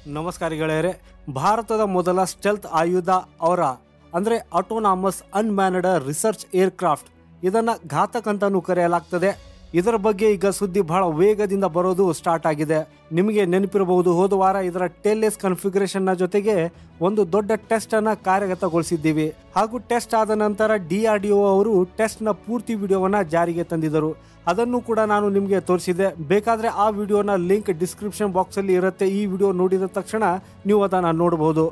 ನಮಸ್ಕಾರ ಗೆಳೆಯರೆ. ಭಾರತದ ಮೊದಲ ಸ್ಟೆಲ್ತ್ ಆಯುಧ ಔರಾ ಅಂದರೆ ಆಟೋನಾಮಸ್ ಅನ್ಮ್ಯಾನ್ಡ್ ರಿಸರ್ಚ್ ಏರ್ಕ್ರಾಫ್ಟ್, ಇದನ್ನು ಘಾತಕ್ ಅಂತಾನೂ ಕರೆಯಲಾಗ್ತದೆ. ಇದರ ಬಗ್ಗೆ ಈಗ ಸುದ್ದಿ ಬಹಳ ವೇಗದಿಂದ ಬರೋದು ಸ್ಟಾರ್ಟ್ ಆಗಿದೆ. ನಿಮಗೆ ನೆನಪಿರಬಹುದು, ಹೋದ ವಾರ ಇದರ ಟೇಲ್ಲೆಸ್ ಕನ್ಫಿಗರೇಷನ್ನ ಜೊತೆಗೆ ಒಂದು ದೊಡ್ಡ ಟೆಸ್ಟ್ ಅನ್ನ ಕಾರ್ಯಗತಗೊಳಿಸಿದ್ದೀವಿ. ಹಾಗೂ ಟೆಸ್ಟ್ ಆದ ನಂತರ DRDO ಅವರು ಟೆಸ್ಟ್ನ ಪೂರ್ತಿ ವಿಡಿಯೋವನ್ನ ಜಾರಿಗೆ ತಂದಿದ್ದರು. ಅದನ್ನು ಕೂಡ ನಾನು ನಿಮಗೆ ತೋರಿಸಿದೆ. ಬೇಕಾದರೆ ಆ ವಿಡಿಯೋನ ಲಿಂಕ್ ಡಿಸ್ಕ್ರಿಪ್ಷನ್ ಬಾಕ್ಸಲ್ಲಿ ಇರುತ್ತೆ. ಈ ವಿಡಿಯೋ ನೋಡಿದ ತಕ್ಷಣ ನೀವು ಅದನ್ನು ನೋಡಬಹುದು.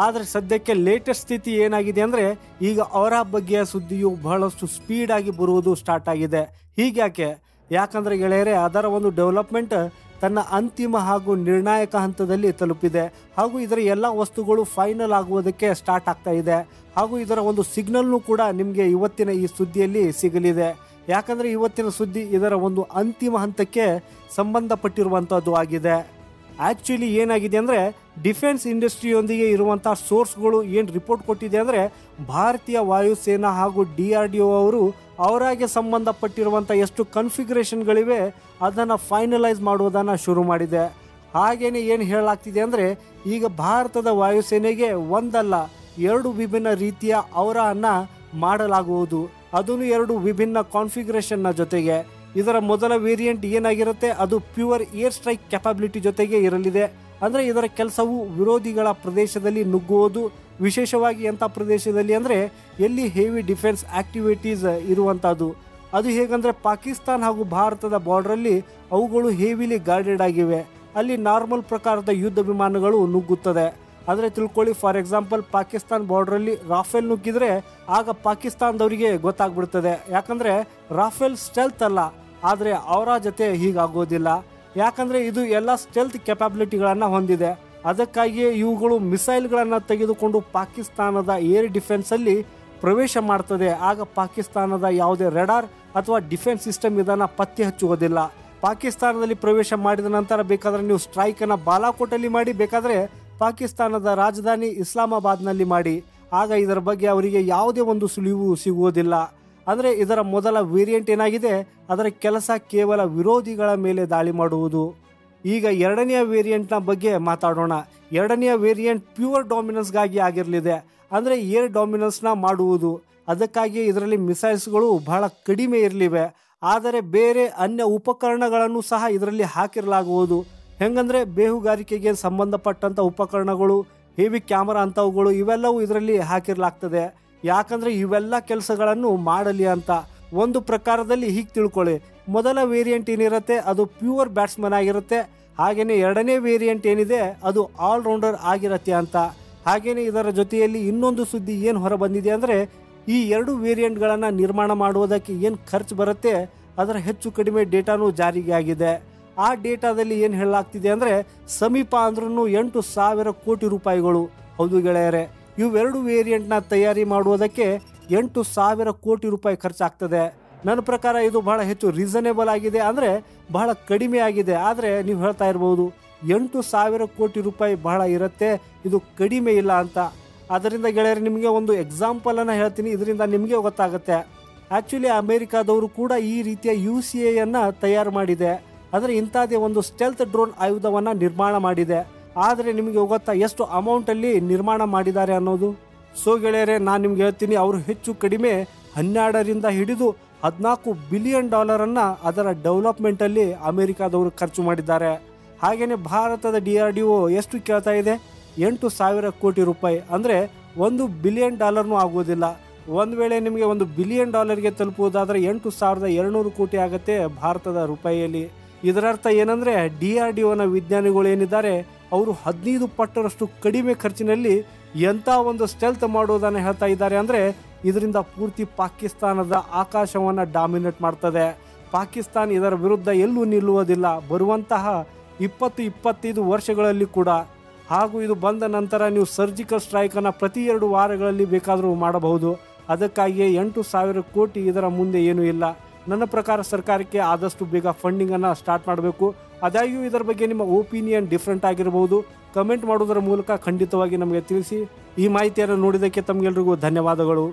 ಆದರೆ ಸದ್ಯಕ್ಕೆ ಲೇಟೆಸ್ಟ್ ಸ್ಥಿತಿ ಏನಾಗಿದೆ ಅಂದರೆ, ಈಗ ಔರಾ ಬಗ್ಗೆಯ ಸುದ್ದಿಯು ಬಹಳಷ್ಟು ಸ್ಪೀಡ್ ಆಗಿ ಬರುವುದು ಸ್ಟಾರ್ಟ್ ಆಗಿದೆ. ಹೀಗ್ಯಾಕೆ? ಯಾಕಂದರೆ ಗೆಳೆಯರೆ, ಅದರ ಒಂದು ಡೆವಲಪ್ಮೆಂಟ್ ತನ್ನ ಅಂತಿಮ ಹಾಗೂ ನಿರ್ಣಾಯಕ ಹಂತದಲ್ಲಿ ತಲುಪಿದೆ. ಹಾಗೂ ಇದರ ಎಲ್ಲ ವಸ್ತುಗಳು ಫೈನಲ್ ಆಗುವುದಕ್ಕೆ ಸ್ಟಾರ್ಟ್ ಆಗ್ತಾ ಇದೆ. ಹಾಗೂ ಇದರ ಒಂದು ಸಿಗ್ನಲ್ನು ಕೂಡ ನಿಮಗೆ ಇವತ್ತಿನ ಈ ಸುದ್ದಿಯಲ್ಲಿ ಸಿಗಲಿದೆ. ಯಾಕಂದರೆ ಇವತ್ತಿನ ಸುದ್ದಿ ಇದರ ಒಂದು ಅಂತಿಮ ಹಂತಕ್ಕೆ ಸಂಬಂಧಪಟ್ಟಿರುವಂಥದ್ದು ಆಗಿದೆ. ಆ್ಯಕ್ಚುಲಿ ಏನಾಗಿದೆ ಅಂದರೆ, ಡಿಫೆನ್ಸ್ ಇಂಡಸ್ಟ್ರಿಯೊಂದಿಗೆ ಇರುವಂಥ ಸೋರ್ಸ್ಗಳು ಏನು ರಿಪೋರ್ಟ್ ಕೊಟ್ಟಿದೆ ಅಂದರೆ, ಭಾರತೀಯ ವಾಯುಸೇನಾ ಹಾಗೂ DRDO ಅವರು ಅವರಾಗೆ ಸಂಬಂಧಪಟ್ಟಿರುವಂಥ ಎಷ್ಟು ಕನ್ಫಿಗರೇಷನ್ಗಳಿವೆ ಅದನ್ನು ಫೈನಲೈಸ್ ಮಾಡುವುದನ್ನು ಶುರು ಮಾಡಿದೆ. ಹಾಗೆಯೇ ಏನು ಹೇಳಲಾಗ್ತಿದೆ ಅಂದರೆ, ಈಗ ಭಾರತದ ವಾಯುಸೇನೆಗೆ ಒಂದಲ್ಲ 2 ವಿಭಿನ್ನ ರೀತಿಯ ಔರಾವನ್ನು ಮಾಡಲಾಗುವುದು. ಅದನ್ನು 2 ವಿಭಿನ್ನ ಕಾನ್ಫಿಗರೇಷನ್ನ ಜೊತೆಗೆ. ಇದರ ಮೊದಲ ವೇರಿಯಂಟ್ ಏನಾಗಿರುತ್ತೆ, ಅದು ಪ್ಯೂರ್ ಏರ್ ಸ್ಟ್ರೈಕ್ ಕೆಪಾಬಿಲಿಟಿ ಜೊತೆಗೆ ಇರಲಿದೆ. ಅಂದರೆ ಇದರ ಕೆಲಸವು ವಿರೋಧಿಗಳ ಪ್ರದೇಶದಲ್ಲಿ ನುಗ್ಗುವುದು. ವಿಶೇಷವಾಗಿ ಎಂಥ ಪ್ರದೇಶದಲ್ಲಿ ಅಂದರೆ, ಎಲ್ಲಿ ಹೆವಿ ಡಿಫೆನ್ಸ್ ಆಕ್ಟಿವಿಟೀಸ್ ಇರುವಂಥದ್ದು. ಅದು ಹೇಗಂದರೆ, ಪಾಕಿಸ್ತಾನ ಹಾಗೂ ಭಾರತದ ಬಾರ್ಡ್ರಲ್ಲಿ ಅವುಗಳು ಹೆವಿಲಿ ಗಾರ್ಡೆಡ್ ಆಗಿವೆ. ಅಲ್ಲಿ ನಾರ್ಮಲ್ ಪ್ರಕಾರದ ಯುದ್ಧ ವಿಮಾನಗಳು ನುಗ್ಗುತ್ತದೆ. ಆದರೆ ತಿಳ್ಕೊಳ್ಳಿ, ಫಾರ್ ಎಕ್ಸಾಂಪಲ್ ಪಾಕಿಸ್ತಾನ ಬಾರ್ಡ್ರಲ್ಲಿ ರಾಫೇಲ್ ನುಗ್ಗಿದ್ರೆ ಆಗ ಪಾಕಿಸ್ತಾನದವರಿಗೆ ಗೊತ್ತಾಗ್ಬಿಡ್ತದೆ. ಯಾಕಂದರೆ ರಾಫೇಲ್ ಸ್ಟೆಲ್ತ್ ಅಲ್ಲ, ಆದರೆ ಅವರ ಜೊತೆ ಹೀಗಾಗೋದಿಲ್ಲ. ಯಾಕಂದರೆ ಇದು ಎಲ್ಲ ಸ್ಟೆಲ್ತ್ ಕೆಪಾಬಿಲಿಟಿಗಳನ್ನು ಹೊಂದಿದೆ. ಅದಕ್ಕಾಗಿಯೇ ಇವುಗಳು ಮಿಸೈಲ್ಗಳನ್ನು ತೆಗೆದುಕೊಂಡು ಪಾಕಿಸ್ತಾನದ ಏರ್ ಡಿಫೆನ್ಸಲ್ಲಿ ಪ್ರವೇಶ ಮಾಡ್ತದೆ. ಆಗ ಪಾಕಿಸ್ತಾನದ ಯಾವುದೇ ರೆಡಾರ್ ಅಥವಾ ಡಿಫೆನ್ಸ್ ಸಿಸ್ಟಮ್ ಇದನ್ನು ಪತ್ತೆ ಹಚ್ಚುವುದಿಲ್ಲ. ಪಾಕಿಸ್ತಾನದಲ್ಲಿ ಪ್ರವೇಶ ಮಾಡಿದ ನಂತರ ಬೇಕಾದರೆ ನೀವು ಸ್ಟ್ರೈಕನ್ನು ಬಾಲಾಕೋಟಲ್ಲಿ ಮಾಡಿ, ಬೇಕಾದರೆ ಪಾಕಿಸ್ತಾನದ ರಾಜಧಾನಿ ಇಸ್ಲಾಮಾಬಾದ್ನಲ್ಲಿ ಮಾಡಿ. ಆಗ ಇದರ ಬಗ್ಗೆ ಅವರಿಗೆ ಯಾವುದೇ ಒಂದು ಸುಳಿವು ಸಿಗುವುದಿಲ್ಲ. ಅಂದರೆ ಇದರ ಮೊದಲ ವೇರಿಯಂಟ್ ಏನಾಗಿದೆ, ಅದರ ಕೆಲಸ ಕೇವಲ ವಿರೋಧಿಗಳ ಮೇಲೆ ದಾಳಿ ಮಾಡುವುದು. ಈಗ ಎರಡನೆಯ ವೇರಿಯಂಟ್ನ ಬಗ್ಗೆ ಮಾತಾಡೋಣ. ಎರಡನೆಯ ವೇರಿಯಂಟ್ ಪ್ಯೂರ್ ಡಾಮಿನೆನ್ಸ್ಗಾಗಿ ಆಗಿರಲಿದೆ. ಅಂದರೆ ಏರ್ ಡಾಮಿನೆನ್ಸ್ನ ಮಾಡುವುದು. ಅದಕ್ಕಾಗಿ ಇದರಲ್ಲಿ ಮಿಸೈಲ್ಸ್ಗಳು ಬಹಳ ಕಡಿಮೆ ಇರಲಿವೆ. ಆದರೆ ಬೇರೆ ಅನ್ಯ ಉಪಕರಣಗಳನ್ನು ಸಹ ಇದರಲ್ಲಿ ಹಾಕಿರಲಾಗುವುದು. ಹೆಂಗಂದರೆ ಬೇಹುಗಾರಿಕೆಗೆ ಸಂಬಂಧಪಟ್ಟಂಥ ಉಪಕರಣಗಳು, ಹೆವಿ ಕ್ಯಾಮರಾ ಅಂಥವುಗಳು, ಇವೆಲ್ಲವೂ ಇದರಲ್ಲಿ ಹಾಕಿರಲಾಗ್ತದೆ. ಯಾಕಂದರೆ ಇವೆಲ್ಲ ಕೆಲಸಗಳನ್ನು ಮಾಡಲಿ ಅಂತ. ಒಂದು ಪ್ರಕಾರದಲ್ಲಿ ಹೀಗೆ ತಿಳ್ಕೊಳ್ಳಿ, ಮೊದಲ ವೇರಿಯಂಟ್ ಏನಿರುತ್ತೆ ಅದು ಪ್ಯೂರ್ ಬ್ಯಾಟ್ಸ್ಮನ್ ಆಗಿರುತ್ತೆ. ಹಾಗೆಯೇ ಎರಡನೇ ವೇರಿಯಂಟ್ ಏನಿದೆ ಅದು ಆಲ್ರೌಂಡರ್ ಆಗಿರುತ್ತೆ ಅಂತ. ಹಾಗೆಯೇ ಇದರ ಜೊತೆಯಲ್ಲಿ ಇನ್ನೊಂದು ಸುದ್ದಿ ಏನು ಹೊರ ಬಂದಿದೆ ಅಂದರೆ, ಈ 2 ವೇರಿಯಂಟ್ಗಳನ್ನು ನಿರ್ಮಾಣ ಮಾಡುವುದಕ್ಕೆ ಏನು ಖರ್ಚು ಬರುತ್ತೆ ಅದರ ಹೆಚ್ಚು ಕಡಿಮೆ ಡೇಟಾನು ಜಾರಿಗೆ ಆಗಿದೆ. ಆ ಡೇಟಾದಲ್ಲಿ ಏನು ಹೇಳಲಾಗ್ತಿದೆ ಅಂದರೆ, ಸಮೀಪ ಅಂದ್ರೂ 8,000 ಕೋಟಿ ರೂಪಾಯಿಗಳು. ಹೌದು ಗೆಳೆಯರೆ, ಇವೆರಡು ವೇರಿಯಂಟ್ನ ತಯಾರಿ ಮಾಡುವುದಕ್ಕೆ 8,000 ಕೋಟಿ ರೂಪಾಯಿ ಖರ್ಚಾಗ್ತದೆ. ನನ್ನ ಪ್ರಕಾರ ಇದು ಬಹಳ ಹೆಚ್ಚು ರೀಸನೇಬಲ್ ಆಗಿದೆ, ಅಂದರೆ ಬಹಳ ಕಡಿಮೆ ಆಗಿದೆ. ಆದರೆ ನೀವು ಹೇಳ್ತಾ ಇರ್ಬೋದು, 8,000 ಕೋಟಿ ರೂಪಾಯಿ ಬಹಳ ಇರುತ್ತೆ, ಇದು ಕಡಿಮೆ ಇಲ್ಲ ಅಂತ. ಅದರಿಂದ ಗೆಳೆಯರೆ, ನಿಮಗೆ ಒಂದು ಎಕ್ಸಾಂಪಲನ್ನು ಹೇಳ್ತೀನಿ, ಇದರಿಂದ ನಿಮಗೆ ಗೊತ್ತಾಗುತ್ತೆ. ಆ್ಯಕ್ಚುಲಿ ಅಮೇರಿಕಾದವರು ಕೂಡ ಈ ರೀತಿಯ UCAಯನ್ನು ತಯಾರು ಮಾಡಿದೆ. ಅಂದರೆ ಇಂಥದ್ದೇ ಒಂದು ಸ್ಟೆಲ್ತ್ ಡ್ರೋನ್ ಆಯುಧವನ್ನು ನಿರ್ಮಾಣ ಮಾಡಿದೆ. ಆದರೆ ನಿಮಗೆ ಗೊತ್ತಾ ಎಷ್ಟು ಅಮೌಂಟಲ್ಲಿ ನಿರ್ಮಾಣ ಮಾಡಿದ್ದಾರೆ ಅನ್ನೋದು? ಸೊ ಗೆಳೆಯರೆ, ನಾನು ನಿಮ್ಗೆ ಹೇಳ್ತೀನಿ, ಅವರು ಹೆಚ್ಚು ಕಡಿಮೆ 12ರಿಂದ ಹಿಡಿದು 14 ಬಿಲಿಯನ್ ಡಾಲರನ್ನು ಅದರ ಡೆವಲಪ್ಮೆಂಟಲ್ಲಿ ಅಮೇರಿಕಾದವರು ಖರ್ಚು ಮಾಡಿದ್ದಾರೆ. ಹಾಗೆಯೇ ಭಾರತದ DRDO ಎಷ್ಟು ಕೇಳ್ತಾ ಇದೆ? 8,000 ಕೋಟಿ ರೂಪಾಯಿ. ಅಂದರೆ $1 ಬಿಲಿಯನ್ ಆಗುವುದಿಲ್ಲ. ಒಂದು ವೇಳೆ ನಿಮಗೆ $1 ಬಿಲಿಯನ್ ತಲುಪುವುದಾದರೆ 8,200 ಕೋಟಿ ಆಗುತ್ತೆ ಭಾರತದ ರೂಪಾಯಿಯಲ್ಲಿ. ಇದರರ್ಥ ಏನಂದರೆ, DRDOನ ವಿಜ್ಞಾನಿಗಳು ಏನಿದ್ದಾರೆ ಅವರು 15 ಪಟ್ಟರಷ್ಟು ಕಡಿಮೆ ಖರ್ಚಿನಲ್ಲಿ ಎಂಥ ಒಂದು ಸ್ಟೆಲ್ತ್ ಮಾಡೋದನ್ನು ಹೇಳ್ತಾ ಇದ್ದಾರೆ. ಅಂದರೆ ಇದರಿಂದ ಪೂರ್ತಿ ಪಾಕಿಸ್ತಾನದ ಆಕಾಶವನ್ನು ಡಾಮಿನೇಟ್ ಮಾಡ್ತದೆ. ಪಾಕಿಸ್ತಾನ ಇದರ ವಿರುದ್ಧ ಎಲ್ಲೂ ನಿಲ್ಲುವುದಿಲ್ಲ ಬರುವಂತಹ 20-25 ವರ್ಷಗಳಲ್ಲಿ ಕೂಡ. ಹಾಗೂ ಇದು ಬಂದ ನಂತರ ನೀವು ಸರ್ಜಿಕಲ್ ಸ್ಟ್ರೈಕನ್ನು ಪ್ರತಿ 2 ವಾರಗಳಲ್ಲಿ ಬೇಕಾದರೂ ಮಾಡಬಹುದು. ಅದಕ್ಕಾಗಿಯೇ 8,000 ಕೋಟಿ ಇದರ ಮುಂದೆ ಏನೂ ಇಲ್ಲ. ನನ್ನ ಪ್ರಕಾರ ಸರ್ಕಾರಕ್ಕೆ ಆದಷ್ಟು ಬೇಗ ಫಂಡಿಂಗನ್ನು ಸ್ಟಾರ್ಟ್ ಮಾಡಬೇಕು. ಆದಾಗ್ಯೂ ಇದರ ಬಗ್ಗೆ ನಿಮ್ಮ ಒಪಿನಿಯನ್ ಡಿಫ್ರೆಂಟ್ ಆಗಿರಬಹುದು. ಕಮೆಂಟ್ ಮಾಡೋದರ ಮೂಲಕ ಖಂಡಿತವಾಗಿ ನಮಗೆ ತಿಳಿಸಿ. ಈ ಮಾಹಿತಿಯನ್ನು ನೋಡಿದ್ದಕ್ಕೆ ತಮಗೆಲ್ಲರಿಗೂ ಧನ್ಯವಾದಗಳು.